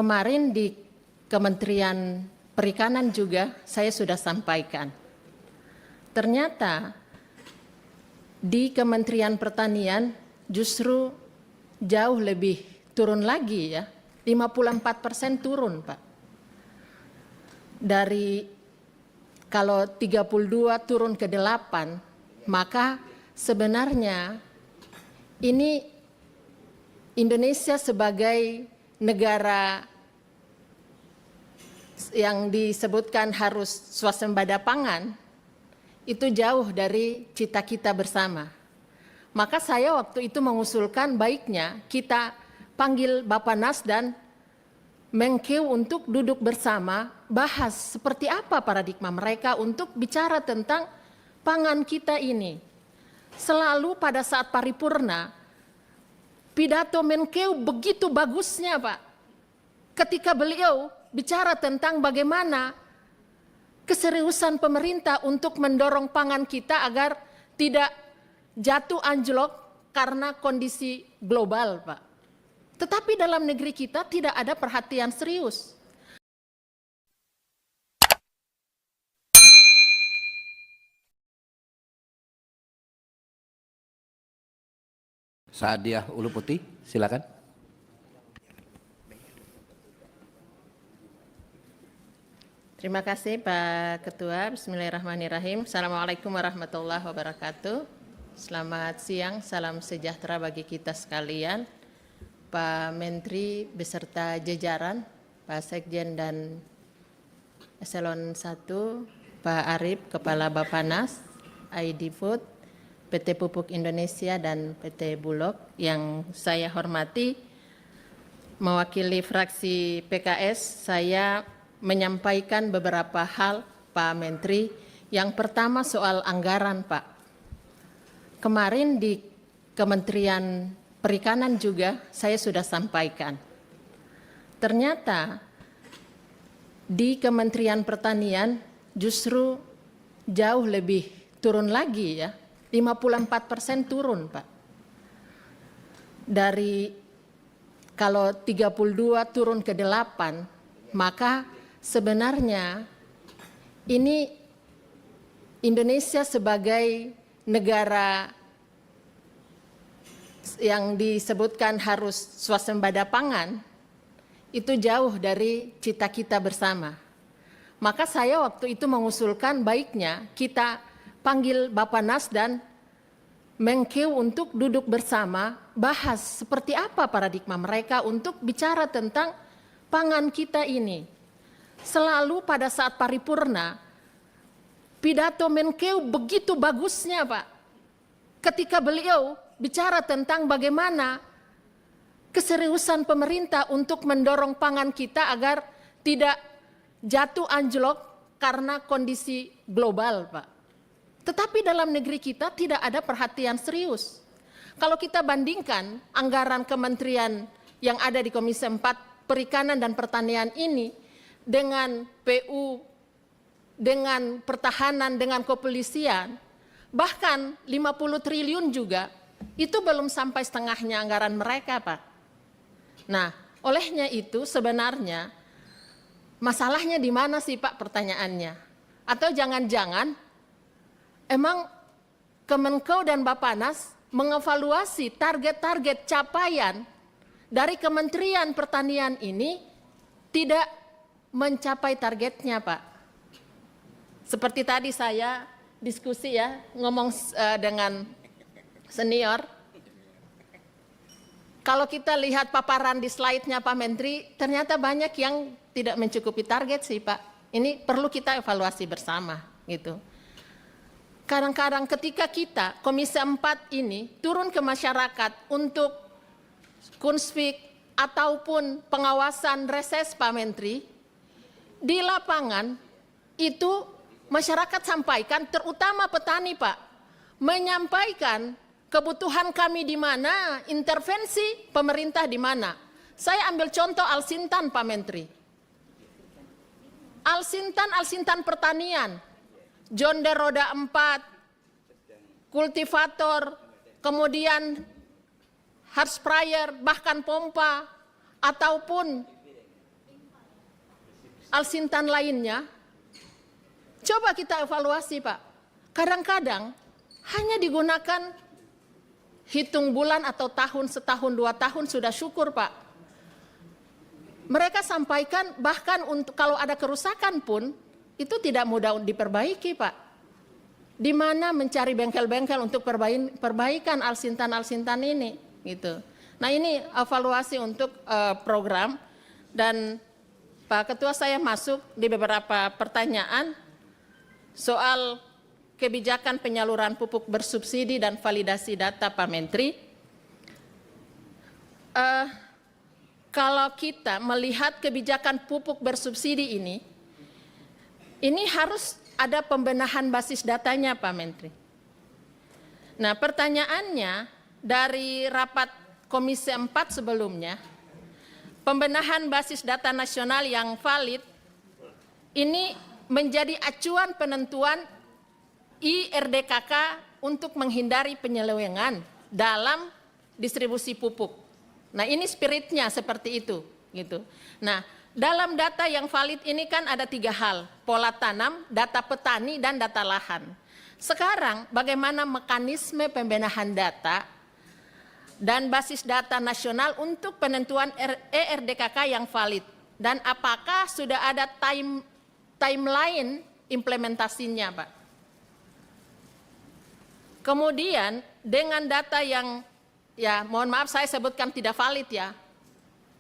Kemarin di Kementerian Perikanan juga saya sudah sampaikan. Ternyata di Kementerian Pertanian justru jauh lebih turun lagi ya, 54% turun Pak. Dari kalau 32 turun ke 8, maka sebenarnya ini Indonesia sebagai negara yang disebutkan harus swasembada pangan, itu jauh dari cita kita bersama. Maka saya waktu itu mengusulkan baiknya kita panggil Bappenas dan Menkeu untuk duduk bersama, bahas seperti apa paradigma mereka untuk bicara tentang pangan kita ini. Selalu pada saat paripurna, pidato Menkeu begitu bagusnya Pak, ketika beliau bicara tentang bagaimana keseriusan pemerintah untuk mendorong pangan kita agar tidak jatuh anjlok karena kondisi global Pak. Tetapi dalam negeri kita tidak ada perhatian serius. Saadiah Uluputi, silakan. Terima kasih Pak Ketua. Bismillahirrahmanirrahim. Assalamualaikum warahmatullahi wabarakatuh. Selamat siang, salam sejahtera bagi kita sekalian. Pak Menteri beserta jajaran, Pak Sekjen dan Eselon 1, Pak Arif, Kepala Bappenas, ID Food, PT Pupuk Indonesia dan PT Bulog yang saya hormati, mewakili fraksi PKS, saya menyampaikan beberapa hal Pak Menteri. Yang pertama soal anggaran Pak. Kemarin di Kementerian Perikanan juga saya sudah sampaikan. Ternyata di Kementerian Pertanian justru jauh lebih turun lagi ya, 54% turun Pak. Dari kalau 32 turun ke 8, maka sebenarnya ini Indonesia sebagai negara yang disebutkan harus swasembada pangan, itu jauh dari cita kita bersama. Maka saya waktu itu mengusulkan baiknya kita panggil Bappenas dan Menkeu untuk duduk bersama, bahas seperti apa paradigma mereka untuk bicara tentang pangan kita ini. Selalu pada saat paripurna, pidato Menkeu begitu bagusnya Pak, ketika beliau bicara tentang bagaimana keseriusan pemerintah untuk mendorong pangan kita agar tidak jatuh anjlok karena kondisi global Pak. Tetapi dalam negeri kita tidak ada perhatian serius. Kalau kita bandingkan anggaran kementerian yang ada di Komisi 4 Perikanan dan Pertanian ini dengan PU, dengan pertahanan, dengan kepolisian, bahkan 50 triliun juga, itu belum sampai setengahnya anggaran mereka Pak. Nah, olehnya itu sebenarnya masalahnya di mana sih Pak pertanyaannya? Atau jangan-jangan emang Kemenkeu dan Bappenas mengevaluasi target-target capaian dari Kementerian Pertanian ini tidak mencapai targetnya Pak. Seperti tadi saya diskusi ya, ngomong dengan senior, kalau kita lihat paparan di slide-nya Pak Menteri, ternyata banyak yang tidak mencukupi target sih Pak. Ini perlu kita evaluasi bersama gitu. Kadang-kadang ketika kita Komisi 4 ini turun ke masyarakat untuk kunspik ataupun pengawasan reses Pak Menteri, di lapangan itu masyarakat sampaikan, terutama petani Pak, menyampaikan kebutuhan kami di mana, intervensi pemerintah di mana. Saya ambil contoh Alsintan Pak Menteri. Alsintan pertanian, John Deere roda 4, kultivator, kemudian hard sprayer, bahkan pompa, ataupun Alsintan lainnya, coba kita evaluasi Pak. Kadang-kadang hanya digunakan hitung bulan atau tahun, setahun, 2 tahun sudah syukur Pak. Mereka sampaikan bahkan untuk kalau ada kerusakan pun itu tidak mudah diperbaiki Pak. Di mana mencari bengkel-bengkel untuk perbaikan alsintan-alsintan ini gitu. Nah ini evaluasi untuk program, dan Pak Ketua saya masuk di beberapa pertanyaan soal kebijakan penyaluran pupuk bersubsidi dan validasi data Pak Menteri. Kalau kita melihat kebijakan pupuk bersubsidi ini harus ada pembenahan basis datanya Pak Menteri. Nah pertanyaannya dari rapat Komisi 4 sebelumnya, pembenahan basis data nasional yang valid ini menjadi acuan penentuan IRDKK untuk menghindari penyelewengan dalam distribusi pupuk. Nah ini spiritnya seperti itu gitu. Nah dalam data yang valid ini kan ada 3 hal, pola tanam, data petani, dan data lahan. Sekarang bagaimana mekanisme pembenahan data dan basis data nasional untuk penentuan ERDKK yang valid, dan apakah sudah ada timeline implementasinya Pak. Kemudian dengan data yang mohon maaf saya sebutkan tidak valid ya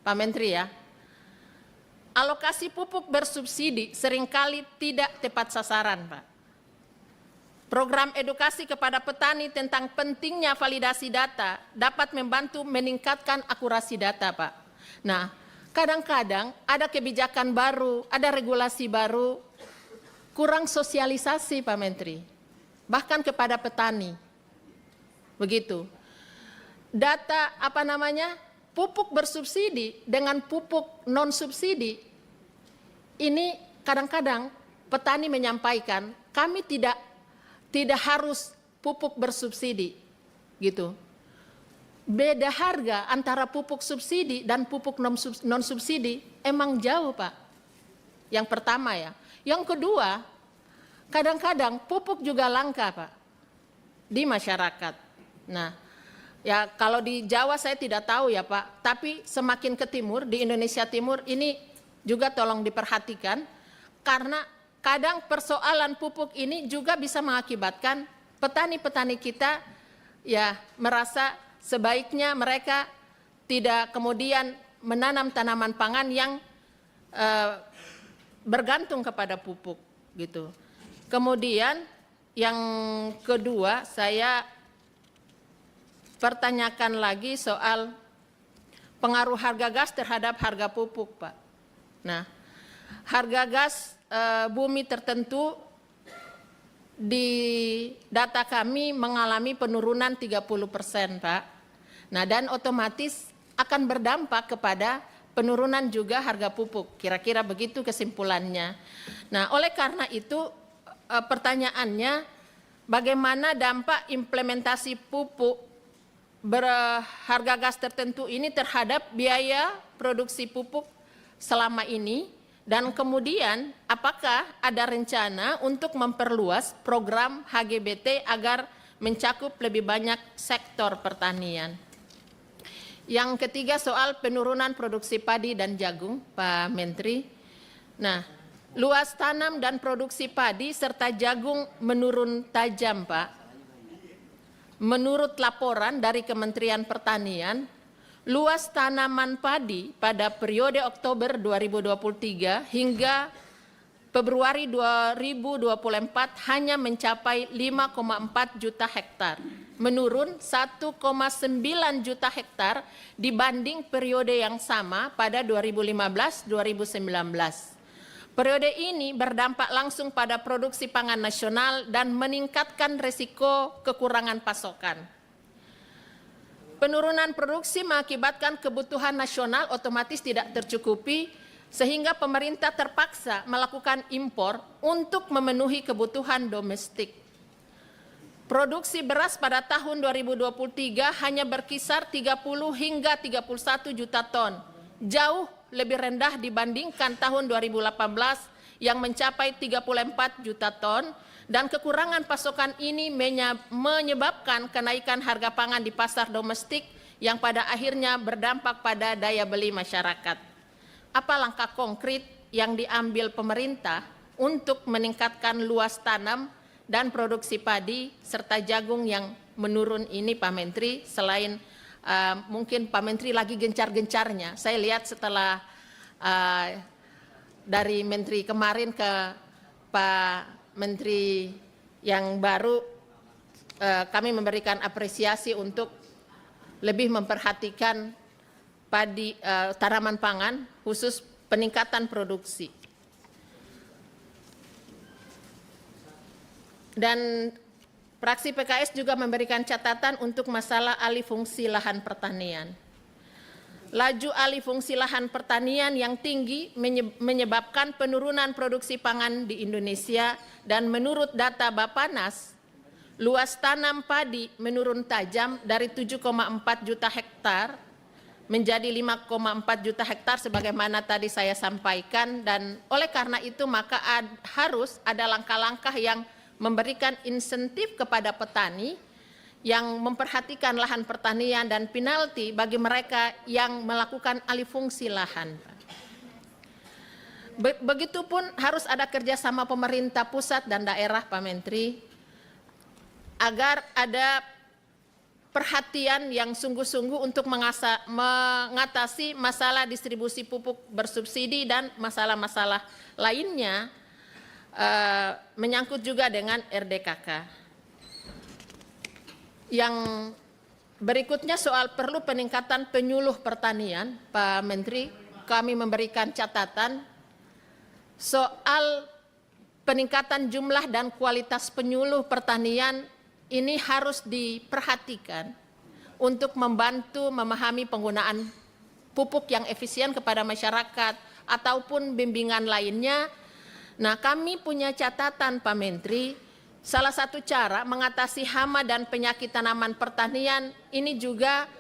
Pak Menteri ya, alokasi pupuk bersubsidi seringkali tidak tepat sasaran Pak. Program edukasi kepada petani tentang pentingnya validasi data dapat membantu meningkatkan akurasi data Pak. Nah kadang-kadang ada kebijakan baru, ada regulasi baru, kurang sosialisasi Pak Menteri, bahkan kepada petani. Begitu. Data pupuk bersubsidi dengan pupuk non subsidi, ini kadang-kadang petani menyampaikan kami tidak harus pupuk bersubsidi gitu. Beda harga antara pupuk subsidi dan pupuk non subsidi emang jauh Pak. Yang pertama ya. Yang kedua, kadang-kadang pupuk juga langka Pak di masyarakat. Nah ya kalau di Jawa saya tidak tahu ya Pak, tapi semakin ke timur, di Indonesia Timur ini juga tolong diperhatikan, karena kadang persoalan pupuk ini juga bisa mengakibatkan petani-petani kita ya merasa sebaiknya mereka tidak kemudian menanam tanaman pangan yang bergantung kepada pupuk gitu. Kemudian yang kedua saya pertanyakan lagi soal pengaruh harga gas terhadap harga pupuk Pak. Nah harga gas bumi tertentu di data kami mengalami penurunan 30% Pak. Nah dan otomatis akan berdampak kepada penurunan juga harga pupuk, kira-kira begitu kesimpulannya. Nah oleh karena itu pertanyaannya, bagaimana dampak implementasi pupuk berharga gas tertentu ini terhadap biaya produksi pupuk selama ini, dan kemudian apakah ada rencana untuk memperluas program HGBT agar mencakup lebih banyak sektor pertanian. Yang ketiga soal penurunan produksi padi dan jagung Pak Menteri. Nah luas tanam dan produksi padi serta jagung menurun tajam Pak. Menurut laporan dari Kementerian Pertanian, luas tanaman padi pada periode Oktober 2023 hingga Februari 2024 hanya mencapai 5,4 juta hektar, menurun 1,9 juta hektar dibanding periode yang sama pada 2015-2019. Periode ini berdampak langsung pada produksi pangan nasional dan meningkatkan risiko kekurangan pasokan. Penurunan produksi mengakibatkan kebutuhan nasional otomatis tidak tercukupi, sehingga pemerintah terpaksa melakukan impor untuk memenuhi kebutuhan domestik. Produksi beras pada tahun 2023 hanya berkisar 30 hingga 31 juta ton, jauh lebih rendah dibandingkan tahun 2018 yang mencapai 34 juta ton, dan kekurangan pasokan ini menyebabkan kenaikan harga pangan di pasar domestik yang pada akhirnya berdampak pada daya beli masyarakat. Apa langkah konkret yang diambil pemerintah untuk meningkatkan luas tanam dan produksi padi serta jagung yang menurun ini, Pak Menteri? Selain mungkin Pak Menteri lagi gencar-gencarnya, saya lihat setelah dari Menteri kemarin ke Pak Menteri yang baru, kami memberikan apresiasi untuk lebih memperhatikan padi, tanaman pangan, khusus peningkatan produksi. Dan fraksi PKS juga memberikan catatan untuk masalah alih fungsi lahan pertanian. Laju alih fungsi lahan pertanian yang tinggi menyebabkan penurunan produksi pangan di Indonesia, dan menurut data Bappenas, luas tanam padi menurun tajam dari 7,4 juta hektar menjadi 5,4 juta hektar sebagaimana tadi saya sampaikan, dan oleh karena itu maka harus ada langkah-langkah yang memberikan insentif kepada petani yang memperhatikan lahan pertanian dan penalti bagi mereka yang melakukan alih fungsi lahan. Begitupun harus ada kerjasama pemerintah pusat dan daerah, Pak Menteri, agar ada perhatian yang sungguh-sungguh untuk mengatasi masalah distribusi pupuk bersubsidi dan masalah-masalah lainnya, menyangkut juga dengan RDKK. Yang berikutnya soal perlu peningkatan penyuluh pertanian, Pak Menteri, kami memberikan catatan soal peningkatan jumlah dan kualitas penyuluh pertanian. Ini harus diperhatikan untuk membantu memahami penggunaan pupuk yang efisien kepada masyarakat ataupun bimbingan lainnya. Nah, kami punya catatan, Pak Menteri, salah satu cara mengatasi hama dan penyakit tanaman pertanian ini juga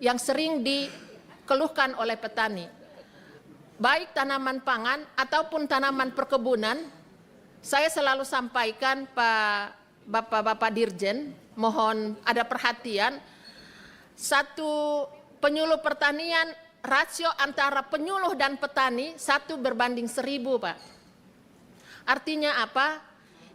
yang sering dikeluhkan oleh petani. Baik tanaman pangan ataupun tanaman perkebunan, saya selalu sampaikan, Bapak Dirjen, mohon ada perhatian, satu penyuluh pertanian, rasio antara penyuluh dan petani 1:1000, Pak. Artinya apa?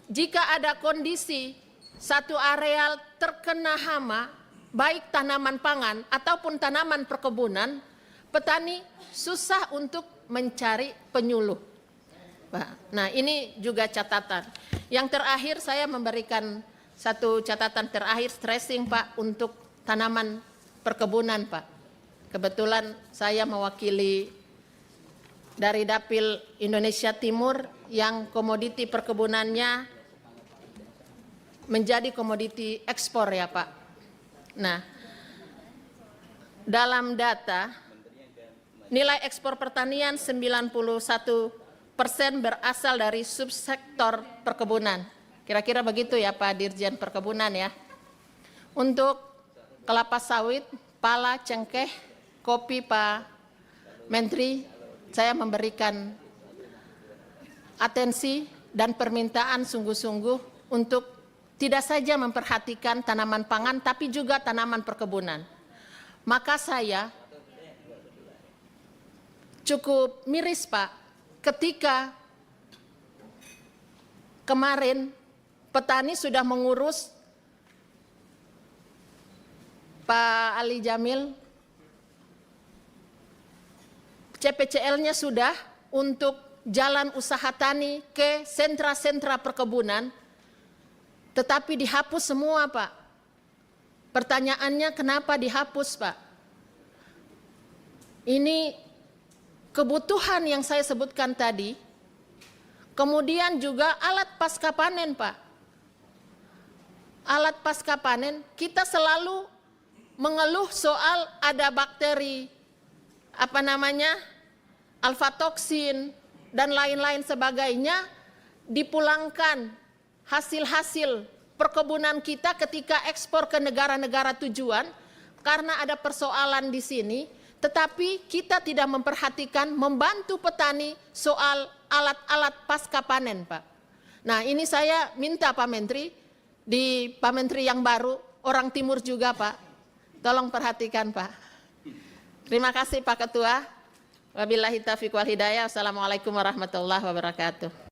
Jika ada kondisi satu areal terkena hama, baik tanaman pangan ataupun tanaman perkebunan, petani susah untuk mencari penyuluh, Pak. Nah, ini juga catatan. Yang terakhir saya memberikan satu catatan terakhir, stressing, Pak, untuk tanaman perkebunan, Pak. Kebetulan saya mewakili dari Dapil Indonesia Timur yang komoditi perkebunannya menjadi komoditi ekspor, ya Pak. Nah, dalam data nilai ekspor pertanian 91% berasal dari subsektor perkebunan. Kira-kira begitu ya Pak Dirjen Perkebunan ya. Untuk kelapa sawit, pala, cengkeh, kopi, Pak Menteri, saya memberikan atensi dan permintaan sungguh-sungguh untuk tidak saja memperhatikan tanaman pangan tapi juga tanaman perkebunan. Maka saya cukup miris, Pak, ketika kemarin petani sudah mengurus, Pak Ali Jamil, CPCL-nya sudah untuk jalan usaha tani ke sentra-sentra perkebunan, tetapi dihapus semua, Pak. Pertanyaannya kenapa dihapus, Pak? Ini kebutuhan yang saya sebutkan tadi, kemudian juga alat pasca panen, Pak. Alat pasca panen, kita selalu mengeluh soal ada bakteri, alfatoksin, dan lain-lain sebagainya, dipulangkan hasil-hasil perkebunan kita ketika ekspor ke negara-negara tujuan, karena ada persoalan di sini, tetapi kita tidak memperhatikan membantu petani soal alat-alat pasca panen, Pak. Nah, ini saya minta Pak Menteri, di Pak Menteri yang baru, orang Timur juga, Pak. Tolong perhatikan, Pak. Terima kasih, Pak Ketua. Wabillahi taufiq wal hidayah. Assalamualaikum warahmatullahi wabarakatuh.